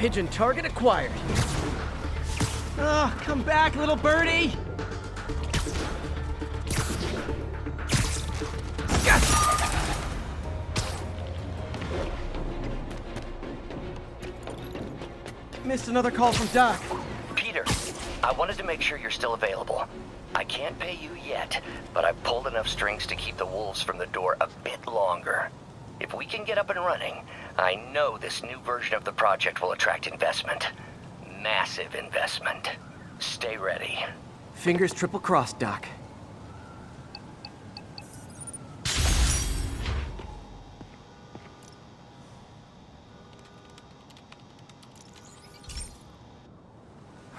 Pigeon target acquired. Oh, come back, little birdie! Missed another call from Doc. Peter, I wanted to make sure you're still available. I can't pay you yet, but I've pulled enough strings to keep the wolves from the door a bit longer. If we can get up and running, I know this new version of the project will attract investment. Massive investment. Stay ready. Fingers triple crossed, Doc.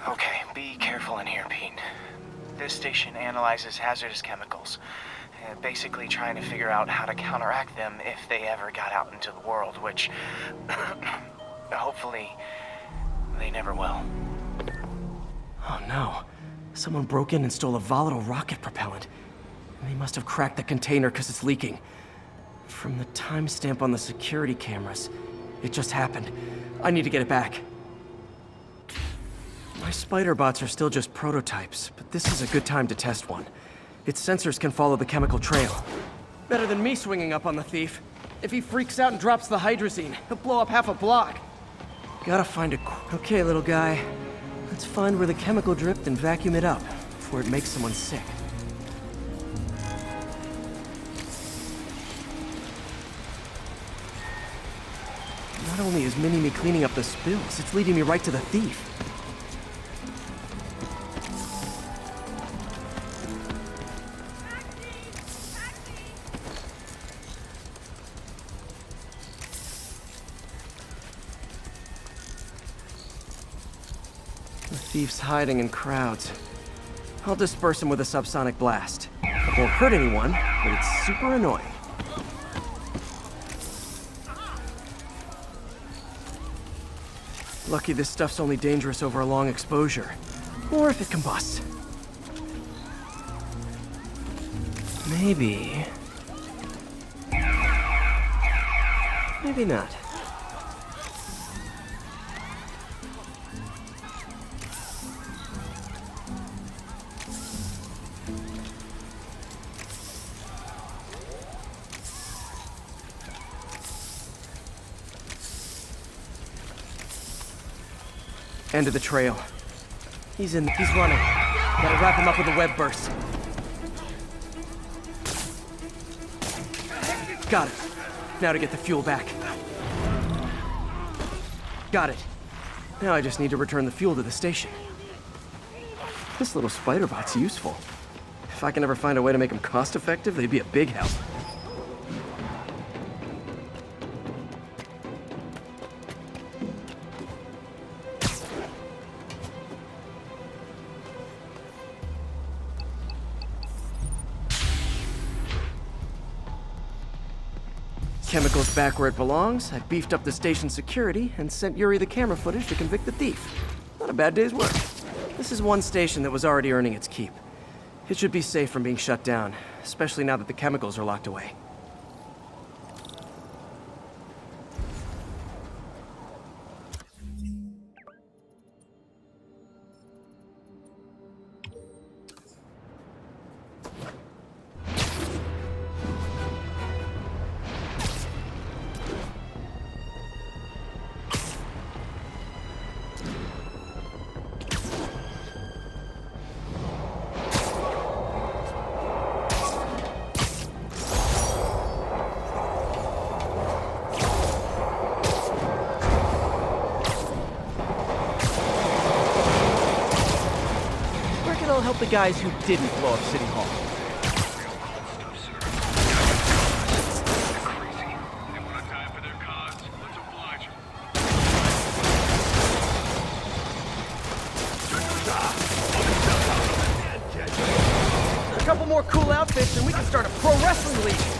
Okay, be careful in here, Pete. This station analyzes hazardous chemicals, basically trying to figure out how to counteract them if they ever got out into the world, which hopefully they never will. Oh no. Someone broke in and stole a volatile rocket propellant. And they must have cracked the container because it's leaking. From the timestamp on the security cameras, it just happened. I need to get it back. My spider bots are still just prototypes, but this is a good time to test one. Its sensors can follow the chemical trail. Better than me swinging up on the thief. If he freaks out and drops the hydrazine, he'll blow up half a block. Gotta find a... Okay, little guy. Let's find where the chemical dripped and vacuum it up before it makes someone sick. Not only is Mini-Me cleaning up the spills, it's leading me right to the thief. The thief's hiding in crowds. I'll disperse him with a subsonic blast. It won't hurt anyone, but it's super annoying. Lucky this stuff's only dangerous over a long exposure. Or if it combusts. Maybe... Maybe not. End of the trail. He's running. Gotta wrap him up with a web burst. Got it. Now to get the fuel back. Got it. Now I just need to return the fuel to the station. This little spider bot's useful. If I can ever find a way to make them cost-effective, they'd be a big help. Chemicals back where it belongs. I beefed up the station's security and sent Yuri the camera footage to convict the thief. Not a bad day's work. This is one station that was already earning its keep. It should be safe from being shut down, especially now that the chemicals are locked away. It'll help the guys who didn't blow up City Hall. A couple more cool outfits and we can start a pro wrestling league.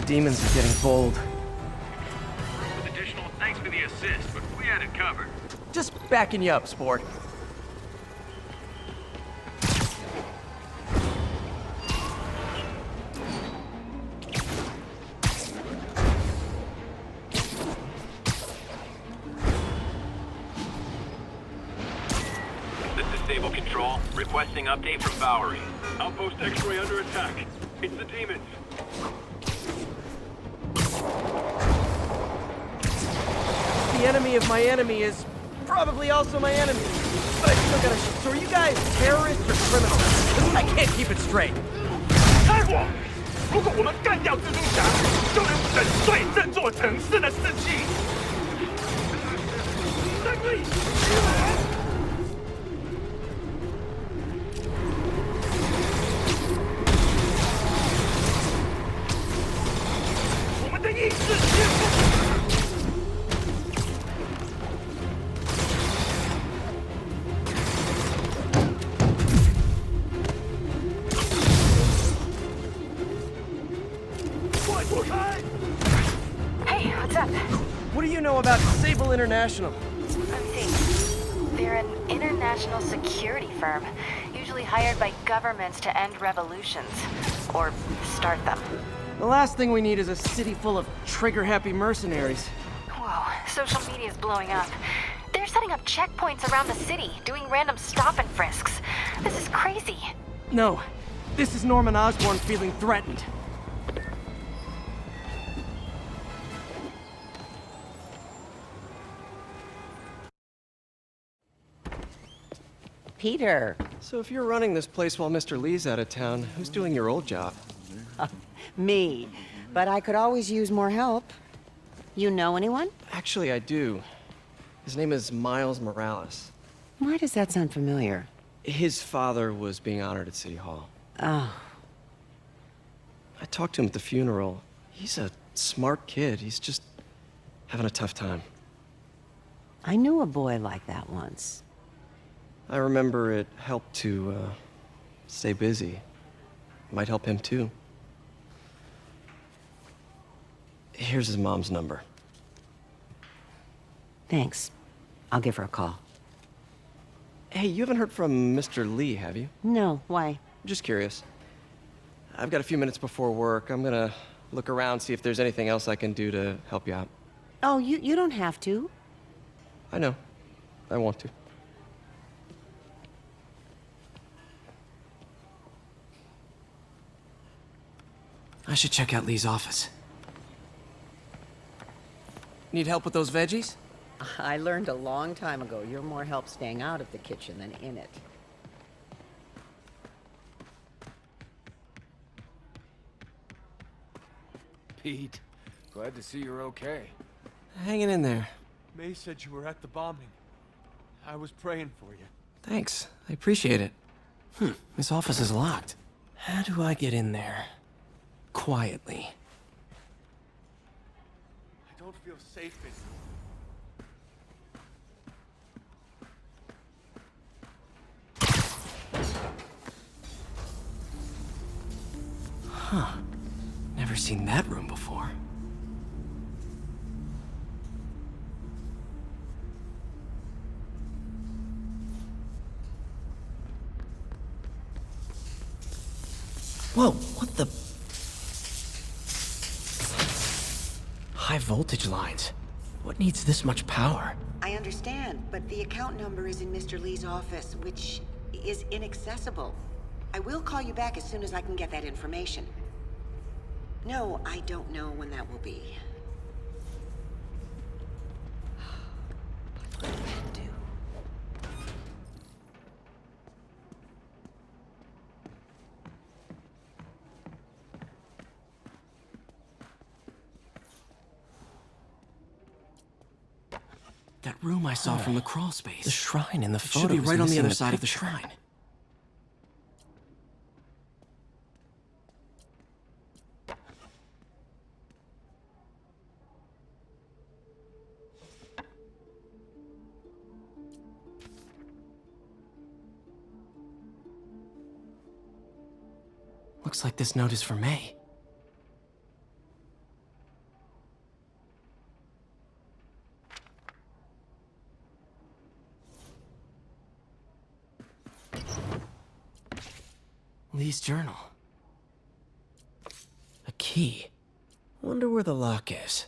demons are getting bold. With additional thanks for the assist, but we had it covered. Just backing you up, sport. This is Stable Control, requesting update from Bowery. Outpost X-Ray under attack. It's the demons. The enemy of my enemy is probably also my enemy. But I still gotta shoot. So are you guys terrorists or criminals? I can't keep it straight. 开火！如果我们干掉蜘蛛侠，就能粉碎这座城市的士气。三位。我们的意志先锋。 Hey, what's up? What do you know about Sable International? Let me see. They're an international security firm, usually hired by governments to end revolutions. Or start them. The last thing we need is a city full of trigger-happy mercenaries. Whoa, social media's blowing up. They're setting up checkpoints around the city, doing random stop and frisks. This is crazy. No, this is Norman Osborn feeling threatened. Peter. So if you're running this place while Mr. Lee's out of town, who's doing your old job? Me. But I could always use more help. You know anyone? Actually, I do. His name is Miles Morales. Why does that sound familiar? His father was being honored at City Hall. Oh. I talked to him at the funeral. He's a smart kid. He's just having a tough time. I knew a boy like that once. I remember it helped to, stay busy. Might help him, too. Here's his mom's number. Thanks. I'll give her a call. Hey, you haven't heard from Mr. Lee, have you? No, why? Just curious. I've got a few minutes before work. I'm gonna look around, see if there's anything else I can do to help you out. Oh, you don't have to. I know. I want to. I should check out Lee's office. Need help with those veggies? I learned a long time ago you're more help staying out of the kitchen than in it. Pete, glad to see you're okay. Hanging in there. May said you were at the bombing. I was praying for you. Thanks. I appreciate it. This office is locked. How do I get in there? Quietly. I don't feel safe in Huh. Never seen that room before. Whoa, what the? High voltage lines. What needs this much power? I understand, but the account number is in Mr. Lee's office, which is inaccessible. I will call you back as soon as I can get that information. No, I don't know when that will be. What do I do? That room I saw from the crawl space. The shrine in the photo should be right on the other side of the shrine. Looks like this note is for May. Lee's journal. A key. Wonder where the lock is.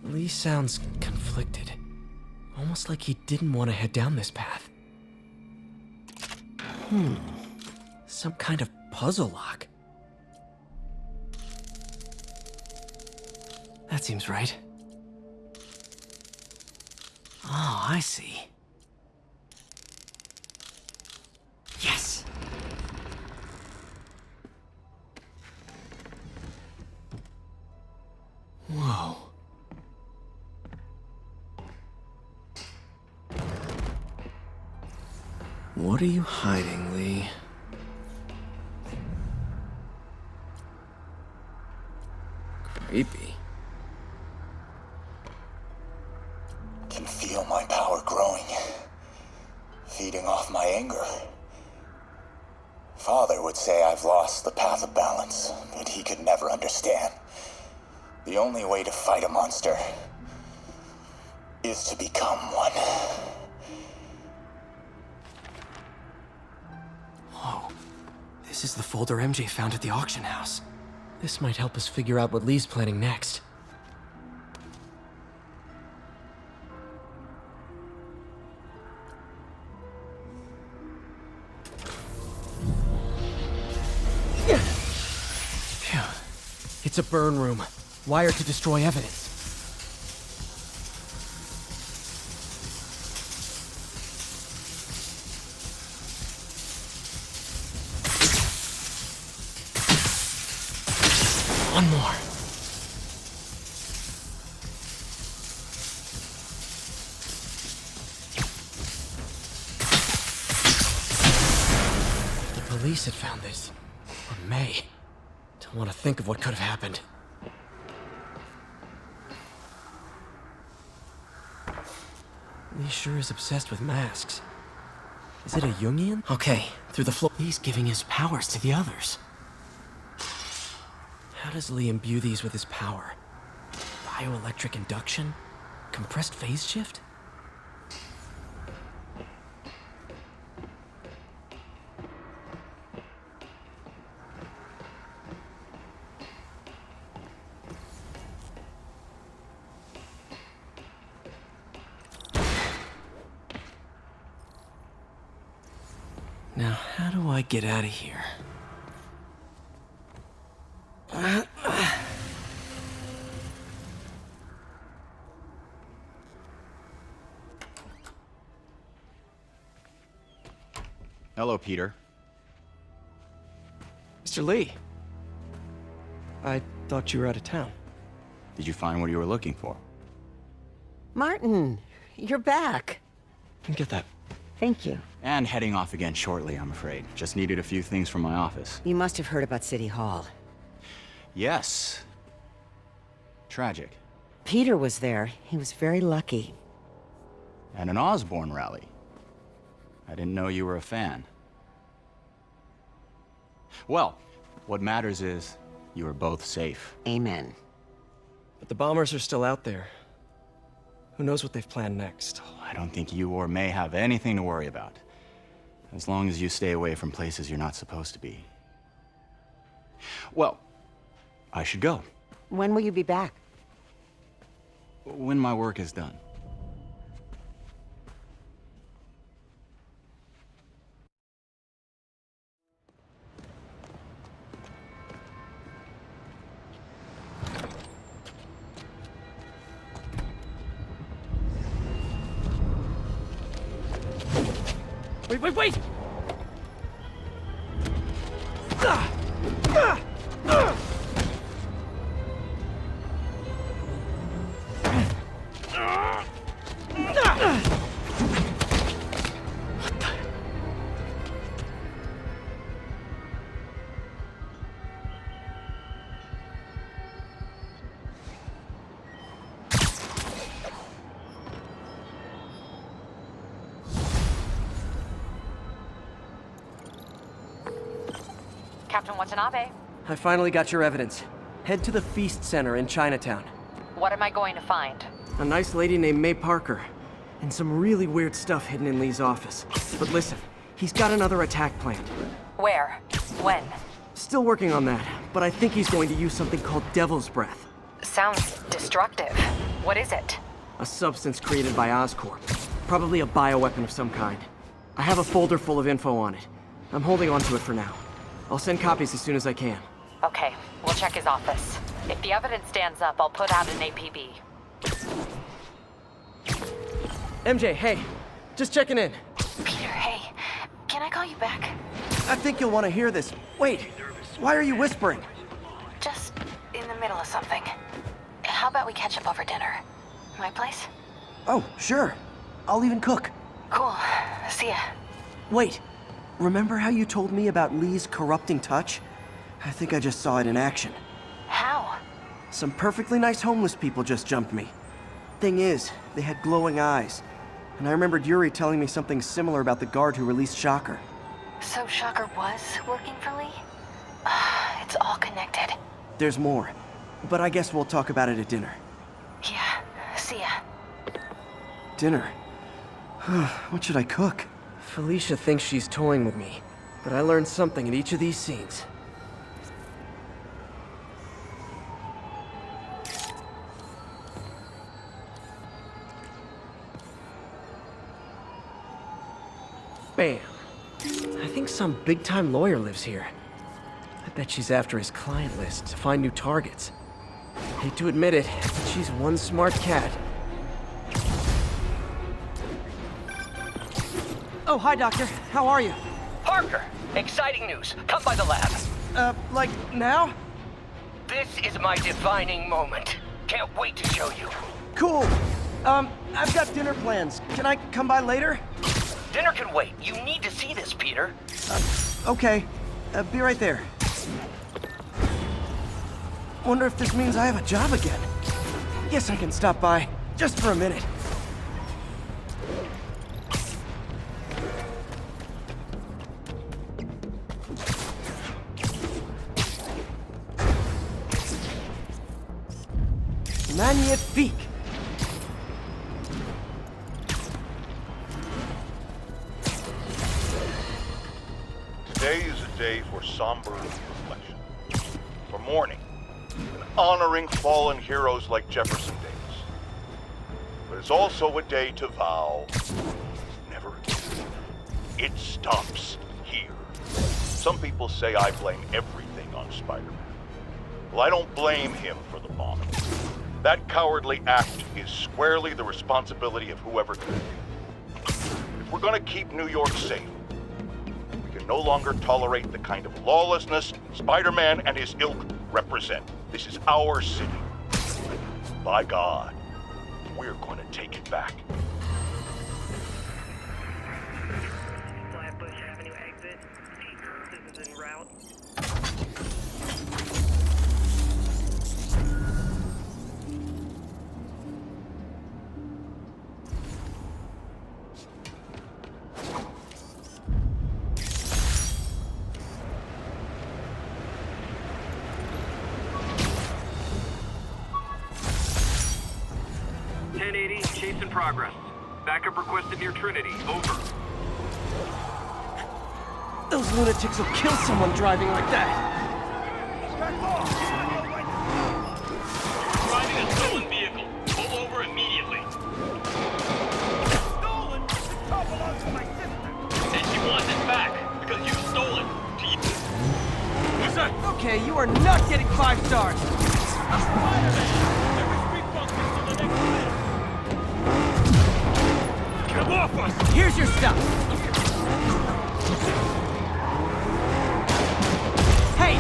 Lee sounds conflicted. Almost like he didn't want to head down this path. Some kind of puzzle lock. That seems right. Oh, I see. Yes! Whoa. What are you hiding, Lee? Creepy. Can feel my power growing, feeding off my anger. Father would say I've lost the path of balance, but he could never understand. The only way to fight a monster is to become one. Whoa. This is the folder MJ found at the auction house. This might help us figure out what Lee's planning next. Phew. It's a burn room, wired to destroy evidence. One more. The police had found this. Or may. Don't want to think of what could have happened. Lee sure is obsessed with masks. Is it a Jungian? Okay, through the floor. He's giving his powers to the others. How does Lee imbue these with his power? Bioelectric induction? Compressed phase shift? Now, how do I get out of here? Hello, Peter. Mr. Lee. I thought you were out of town. Did you find what you were looking for? Martin, you're back. Get that. Thank you. And heading off again shortly, I'm afraid. Just needed a few things from my office. You must have heard about City Hall. Yes. Tragic. Peter was there. He was very lucky. At an Osborne rally. I didn't know you were a fan. Well, what matters is you are both safe. Amen. But the bombers are still out there. Who knows what they've planned next? I don't think you or May have anything to worry about. As long as you stay away from places you're not supposed to be. Well, I should go. When will you be back? When my work is done. Wait! Captain Watanabe. I finally got your evidence. Head to the Feast Center in Chinatown. What am I going to find? A nice lady named May Parker. And some really weird stuff hidden in Lee's office. But listen, he's got another attack planned. Where? When? Still working on that, but I think he's going to use something called Devil's Breath. Sounds destructive. What is it? A substance created by Oscorp. Probably a bioweapon of some kind. I have a folder full of info on it. I'm holding on to it for now. I'll send copies as soon as I can. Okay, we'll check his office. If the evidence stands up, I'll put out an APB. MJ, hey. Just checking in. Peter, hey. Can I call you back? I think you'll want to hear this. Wait, why are you whispering? Just in the middle of something. How about we catch up over dinner? My place? Oh, sure. I'll even cook. Cool. See ya. Wait, remember how you told me about Lee's corrupting touch? I think I just saw it in action. How? Some perfectly nice homeless people just jumped me. Thing is, they had glowing eyes. And I remembered Yuri telling me something similar about the guard who released Shocker. So Shocker was working for Lee? It's all connected. There's more. But I guess we'll talk about it at dinner. Yeah. See ya. Dinner? What should I cook? Felicia thinks she's toying with me, but I learned something in each of these scenes. Bam. I think some big-time lawyer lives here. I bet she's after his client list to find new targets. Hate to admit it, but she's one smart cat. Oh, hi, Doctor. How are you? Parker, exciting news. Come by the lab. Like now? This is my defining moment. Can't wait to show you. Cool. I've got dinner plans. Can I come by later? Dinner can wait. You need to see this, Peter. Okay. Be right there. Wonder if this means I have a job again. Guess I can stop by, just for a minute. Magnifique! Today is a day for somber reflection, for mourning, and honoring fallen heroes like Jefferson Davis. But it's also a day to vow, never again. It stops here. Some people say I blame everything on Spider-Man. Well, I don't blame him for the bombing. That cowardly act is squarely the responsibility of whoever committed it. If we're gonna keep New York safe, we can no longer tolerate the kind of lawlessness Spider-Man and his ilk represent. This is our city. By God, we're gonna take it back. Flatbush Avenue exit. This is en route. Chase in progress. Backup requested near Trinity. Over. Those lunatics will kill someone driving like that. Driving a stolen vehicle. Pull over immediately. Stolen? The car belongs to my sister. And she wants it back because you stole it. What's that? Okay, you are not getting 5 stars. Get off us! Here's your stuff. Hey!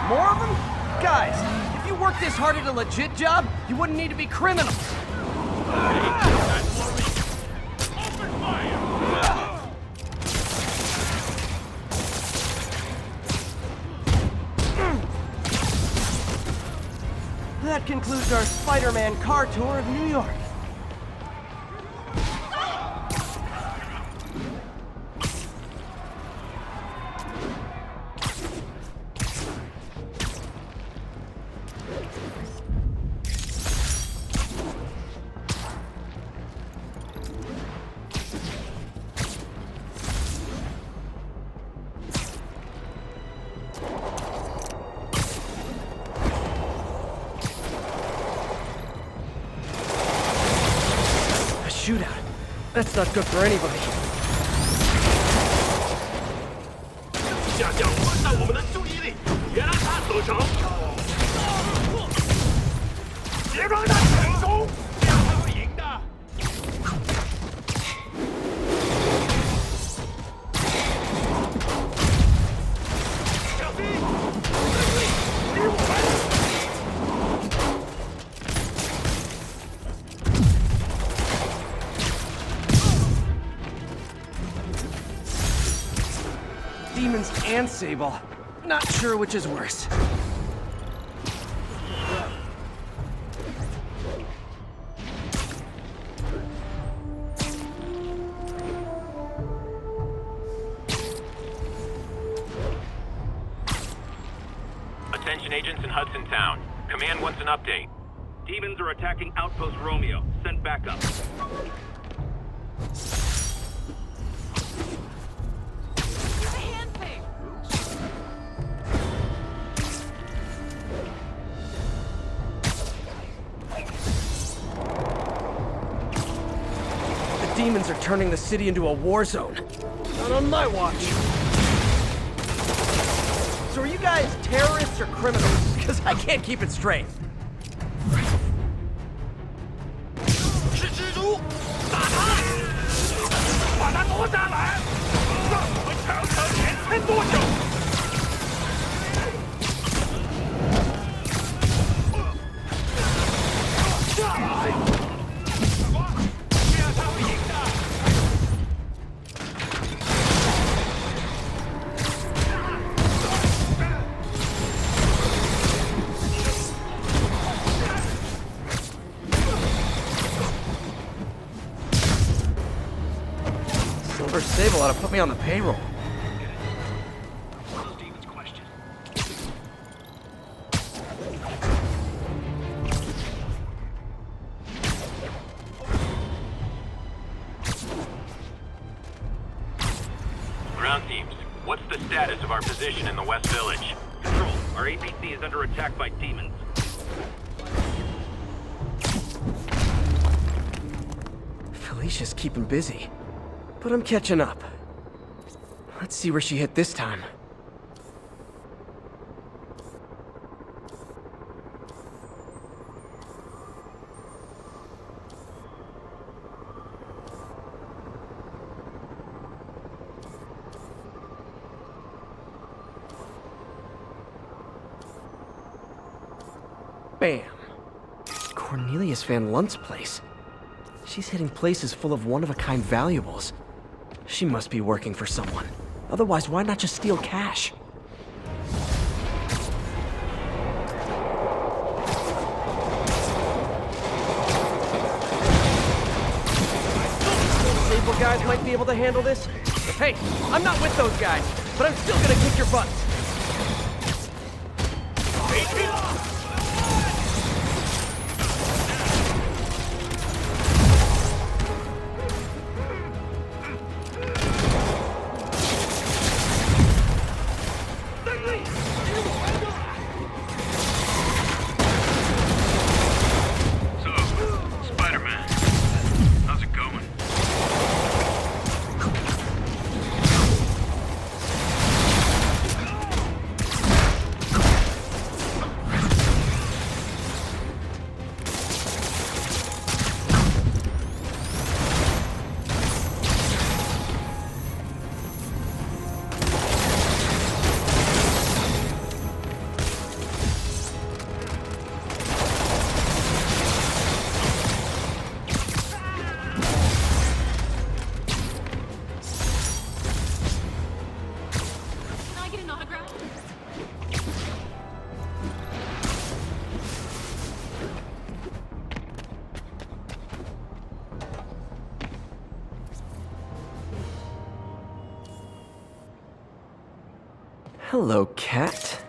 More of them? Guys, if you worked this hard at a legit job, you wouldn't need to be criminals. That concludes our Spider-Man car tour of New York. That's not good for anybody. 下降分散我们的注意力，别让他得逞。别让他成功，这样才会赢的。小心，离我们。 Demons and Sable. Not sure which is worse. Attention agents in Hudson Town. Command wants an update. Demons are attacking Outpost Romeo. Send backup. The demons are turning the city into a war zone. Not on my watch. So are you guys terrorists or criminals? Because I can't keep it straight. 是蜘蛛，打他！把他夺下来！让我们尝尝前撑多久！下来！这样才会赢的。 Silver Sable ought to put me on the payroll. Ground teams, what's the status of our position in the West Village? Control, our APC is under attack by demons. Felicia's keeping busy, but I'm catching up. Let's see where she hit this time. Bam. Cornelius Van Lunt's place. She's hitting places full of one-of-a-kind valuables. She must be working for someone. Otherwise, why not just steal cash? Sable guys might be able to handle this. Hey, I'm not with those guys, but I'm still gonna kick your butts. Hello, cat.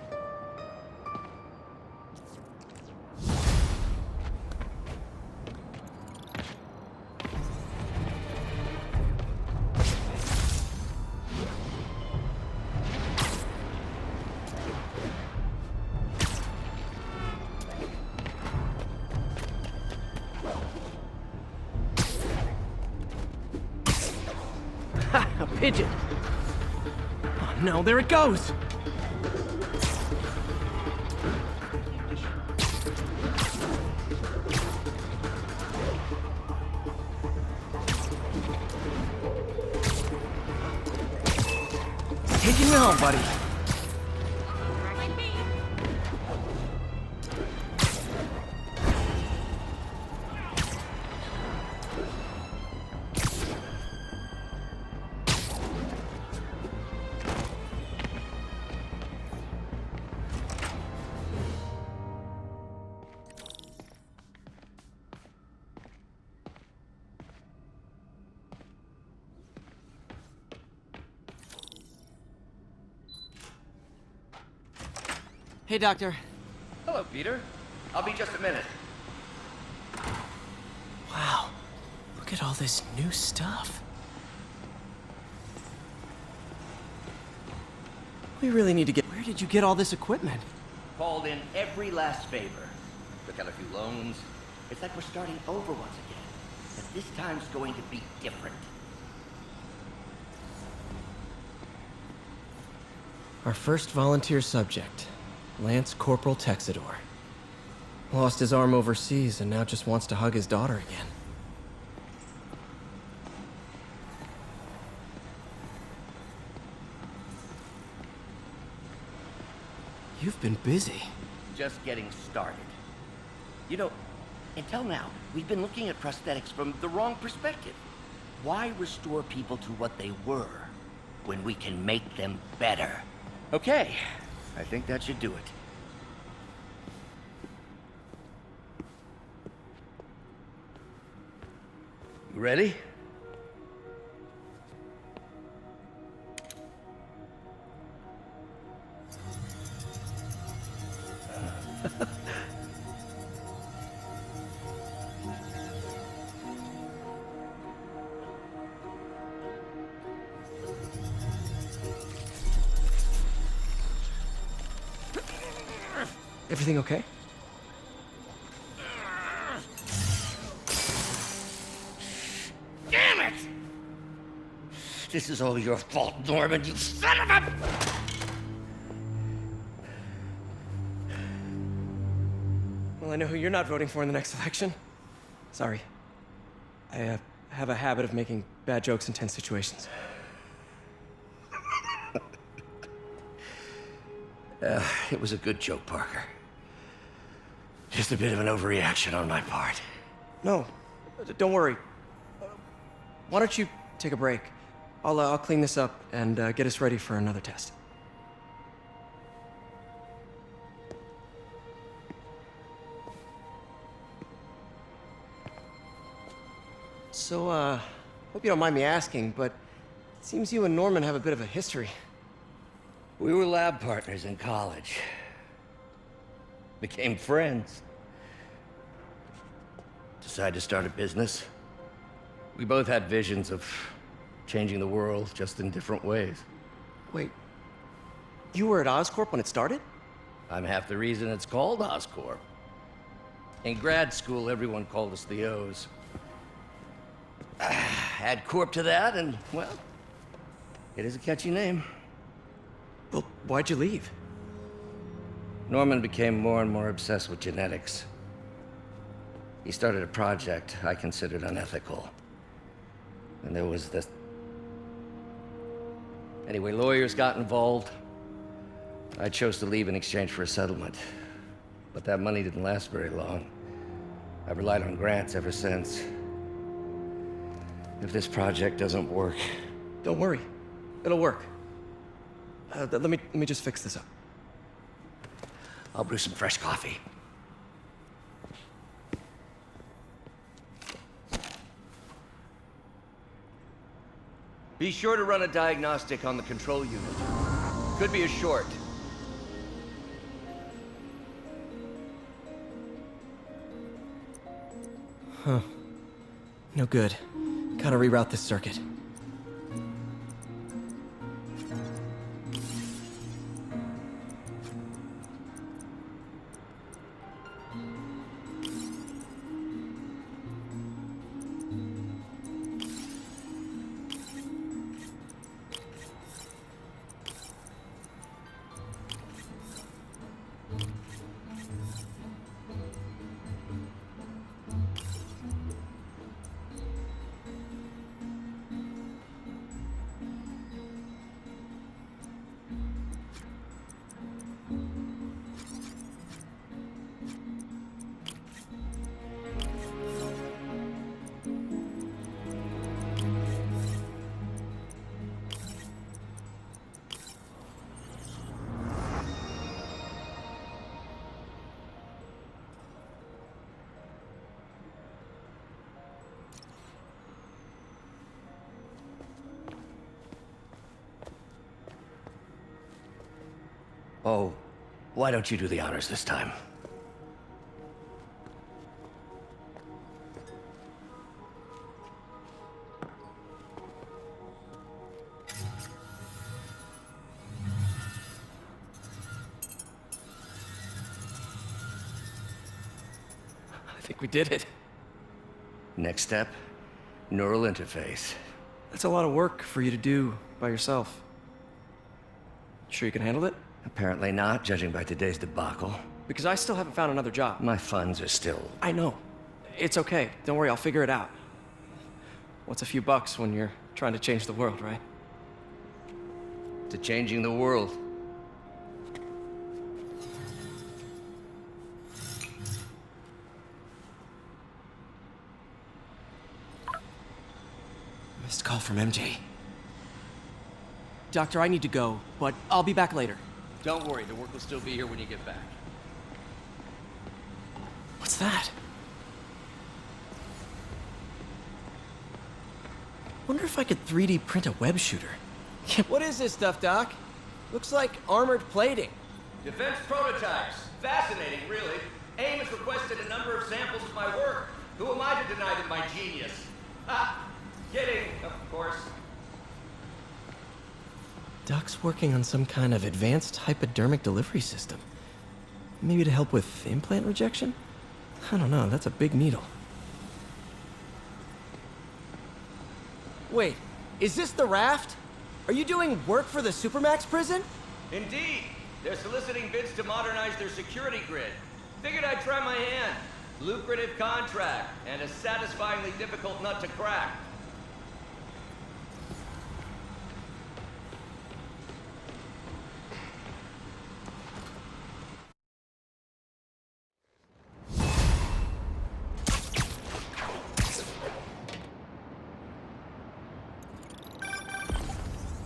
pigeon. Oh no, there it goes! Taking you home, buddy. Hey, Doctor. Hello, Peter. I'll be just a minute. Wow. Look at all this new stuff. We really need to get... Where did you get all this equipment? Called in every last favor. Took out a few loans. It's like we're starting over once again. But this time's going to be different. Our first volunteer subject, Lance Corporal Texidor. Lost his arm overseas and now just wants to hug his daughter again. You've been busy. Just getting started. You know, until now, we've been looking at prosthetics from the wrong perspective. Why restore people to what they were when we can make them better? Okay, I think that should do it. You ready? Everything okay? Damn it! This is all your fault, Norman, you son of a... Well, I know who you're not voting for in the next election. Sorry. I have a habit of making bad jokes in tense situations. It was a good joke, Parker. Just a bit of an overreaction on my part. No, don't worry. Why don't you take a break? I'll clean this up and get us ready for another test. So, hope you don't mind me asking, but it seems you and Norman have a bit of a history. We were lab partners in college. Became friends. Decided to start a business. We both had visions of changing the world, just in different ways. Wait, you were at Oscorp when it started? I'm half the reason it's called Oscorp. In grad school, everyone called us the O's. Add Corp to that, and, well, it is a catchy name. Well, why'd you leave? Norman became more and more obsessed with genetics. He started a project I considered unethical. And there was this... Anyway, lawyers got involved. I chose to leave in exchange for a settlement. But that money didn't last very long. I've relied on grants ever since. If this project doesn't work... Don't worry. It'll work. Let me just fix this up. I'll brew some fresh coffee. Be sure to run a diagnostic on the control unit. Could be a short. Huh. No good. Gotta reroute this circuit. Oh, why don't you do the honors this time? I think we did it. Next step, neural interface. That's a lot of work for you to do by yourself. Sure you can handle it? Apparently not, judging by today's debacle. Because I still haven't found another job. My funds are still... I know. It's okay. Don't worry, I'll figure it out. What's a few bucks when you're trying to change the world, right? to changing the world. Missed call from MJ. Doctor, I need to go, but I'll be back later. Don't worry, the work will still be here when you get back. What's that? Wonder if I could 3D print a web shooter. What is this stuff, Doc? Looks like armored plating. Defense prototypes. Fascinating, really. AIM has requested a number of samples of my work. Who am I to deny them my genius? Ha! Kidding, of course. Doc's working on some kind of advanced hypodermic delivery system. Maybe to help with implant rejection? I don't know, that's a big needle. Wait, is this the raft? Are you doing work for the Supermax prison? Indeed. They're soliciting bids to modernize their security grid. Figured I'd try my hand. Lucrative contract, and a satisfyingly difficult nut to crack.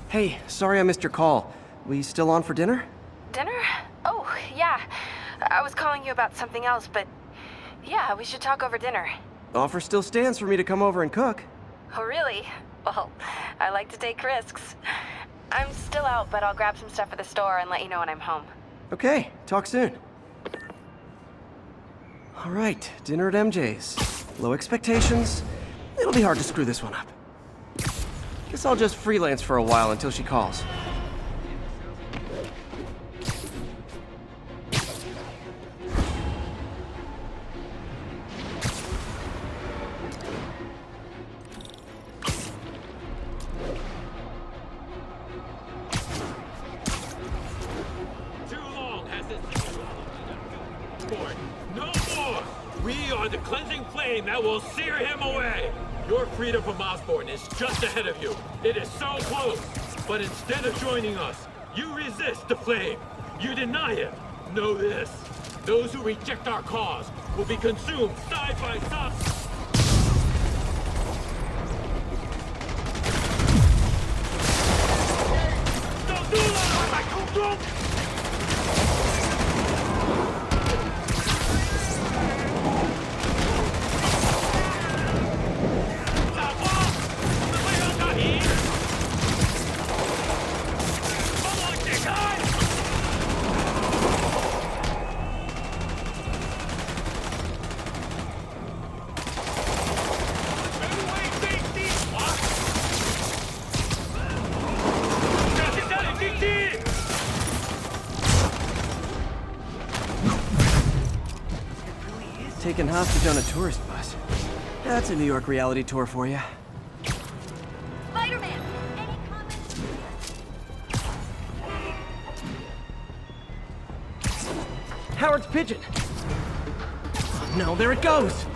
Hey, sorry I missed your call. We still on for dinner? Dinner? Oh, yeah. I was calling you about something else, but yeah, we should talk over dinner. Offer still stands for me to come over and cook. Oh, really? Well, I like to take risks. I'm still out, but I'll grab some stuff at the store and let you know when I'm home. Okay, talk soon. All right, dinner at MJ's. Low expectations. It'll be hard to screw this one up. Guess I'll just freelance for a while until she calls. Too long has this boy. No more! We are the cleansing flame that will sear him away! Your freedom from Osborn is just ahead of you. It is so close. But instead of joining us, you resist the flame. You deny it. Know this. Those who reject our cause will be consumed side by side. Don't do that! Taken hostage on a tourist bus. That's a New York reality tour for you. Spider-Man! Any comments? Howard's pigeon! Oh, no, there it goes!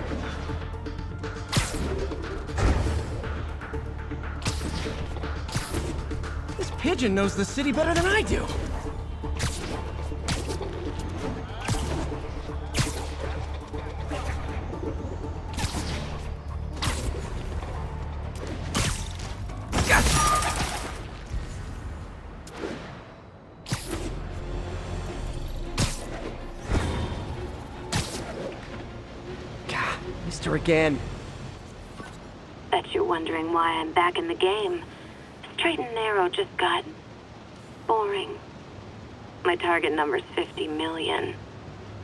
This pigeon knows the city better than I do! Again. Bet you're wondering why I'm back in the game. Straight and narrow just got boring. My target number's 50 million.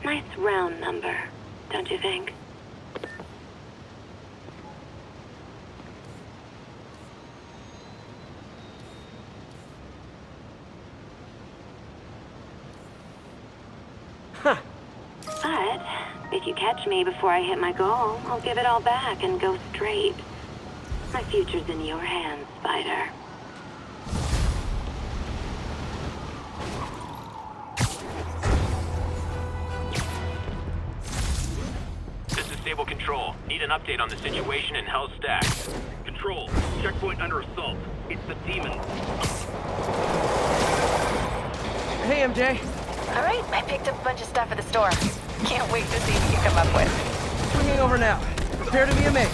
Nice round number, don't you think? Huh. But if you catch me before I hit my goal, I'll give it all back and go straight. My future's in your hands, Spider. This is Stable Control. Need an update on the situation in Hell's Stack. Control, checkpoint under assault. It's the demons. Hey, MJ. All right, I picked up a bunch of stuff at the store. Can't wait to see what you come up with. Swinging over now. Prepare to be amazed.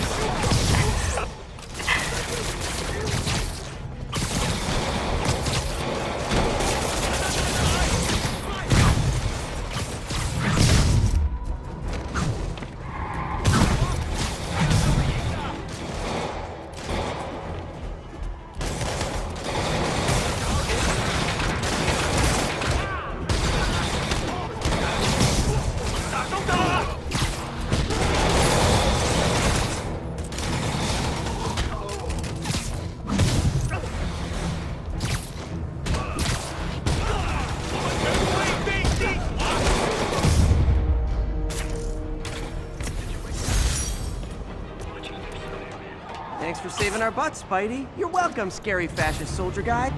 Thanks for saving our butts, Spidey. You're welcome, scary fascist soldier guy.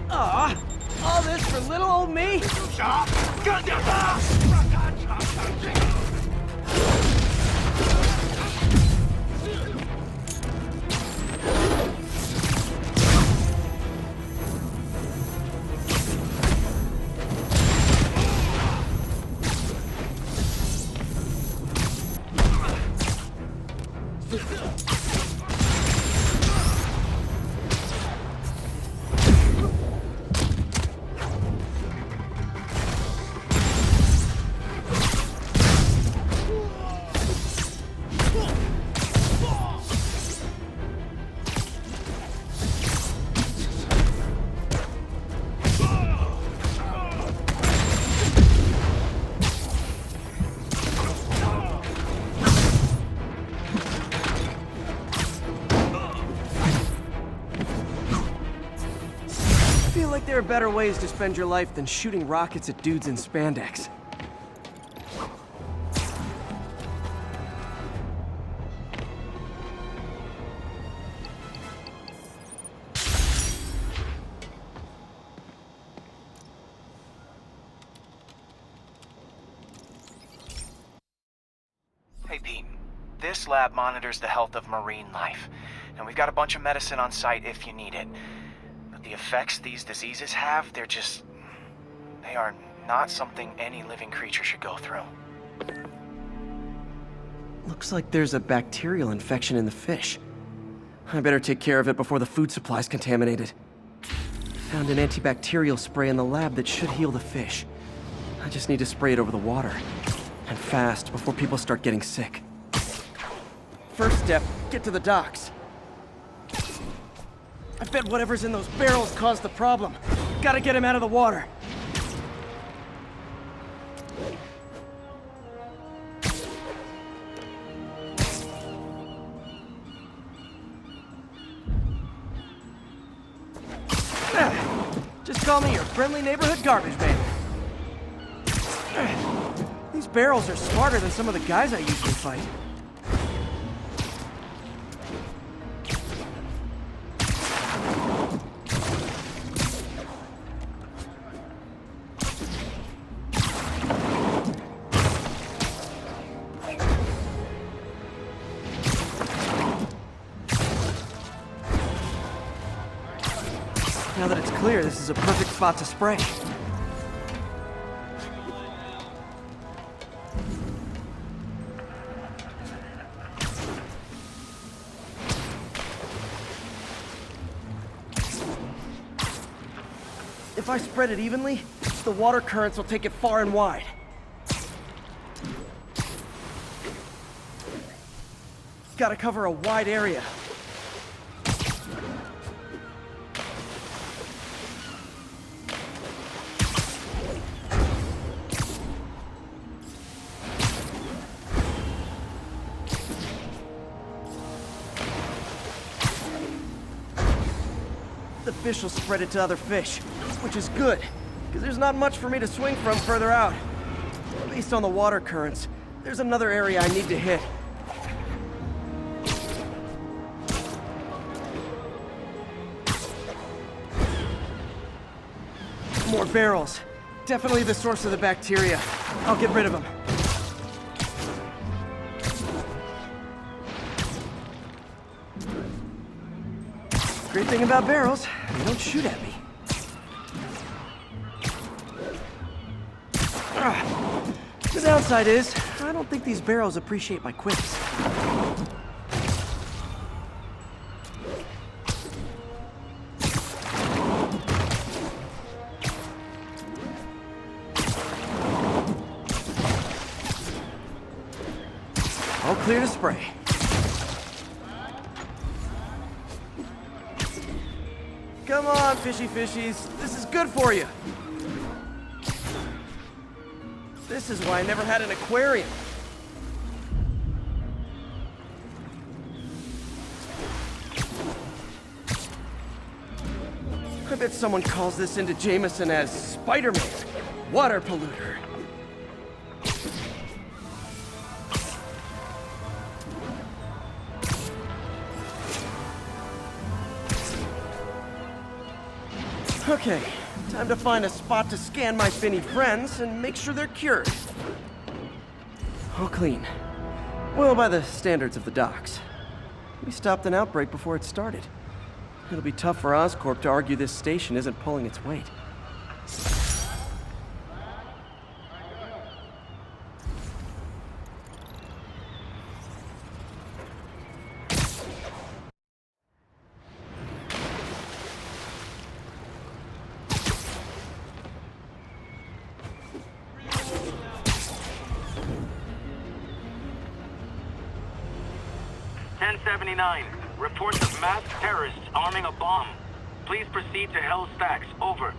Aw, all this for little old me? I feel like there are better ways to spend your life than shooting rockets at dudes in spandex. Hey, Pete. This lab monitors the health of marine life, and we've got a bunch of medicine on site if you need it. But the effects these diseases have, they are not something any living creature should go through. Looks like there's a bacterial infection in the fish. I better take care of it before the food supply's contaminated. Found an antibacterial spray in the lab that should heal the fish. I just need to spray it over the water. And fast, before people start getting sick. First step, get to the docks. I bet whatever's in those barrels caused the problem. Gotta get him out of the water. Just call me your friendly neighborhood garbage man. These barrels are smarter than some of the guys I usually fight. Now that it's clear, this is a perfect spot to spray. If I spread it evenly, The water currents will take it far and wide. Gotta cover a wide area. The fish will spread it to other fish, which is good, because there's not much for me to swing from further out. At least on the water currents, there's another area I need to hit. More barrels. Definitely the source of the bacteria. I'll get rid of them. Great thing about barrels, they don't shoot at me. The downside is, I don't think these barrels appreciate my quips. All clear to spray. Come on, fishy fishies. This is good for you. This is why I never had an aquarium. I bet someone calls this into Jameson as Spider-Man, water polluter. Okay, time to find a spot to scan my finny friends and make sure they're cured. All clean. Well, by the standards of the docks. We stopped an outbreak before it started. It'll be tough for Oscorp to argue this station isn't pulling its weight. Reports of masked terrorists arming a bomb. Please proceed to Hell Stacks. Over.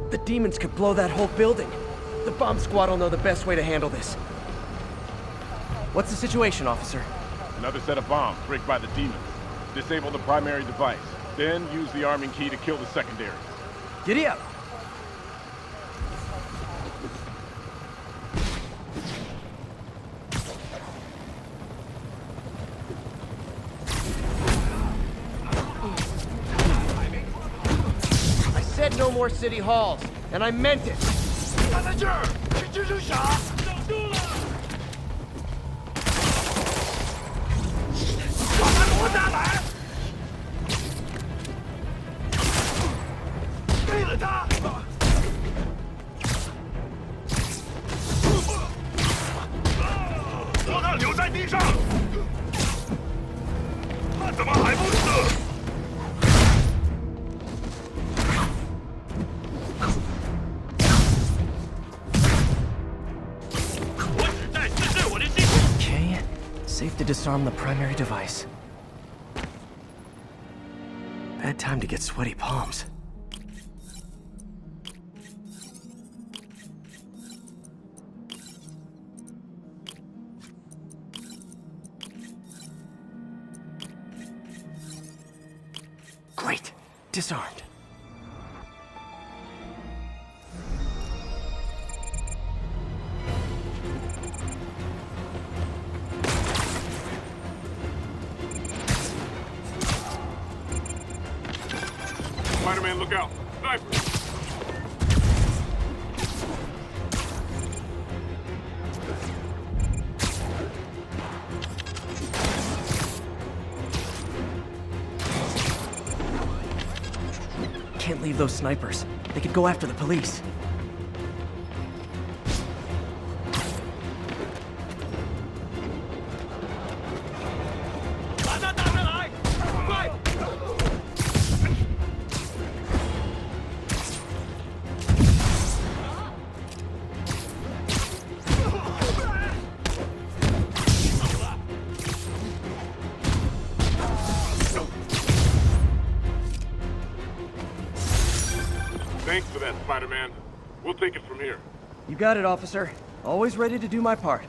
The demons could blow that whole building. The bomb squad will know the best way to handle this. What's the situation, officer? Another set of bombs rigged by the demons. Disable the primary device, then use the arming key to kill the secondary. Giddy up! I said no more city halls, and I meant it! Okay, safe to disarm the primary device. Bad time to get sweaty palms. Great. Disarmed. Spider-Man, look out! Sniper! Can't leave those snipers. They could go after the police. Thanks for that, Spider-Man. We'll take it from here. You got it, officer. Always ready to do my part.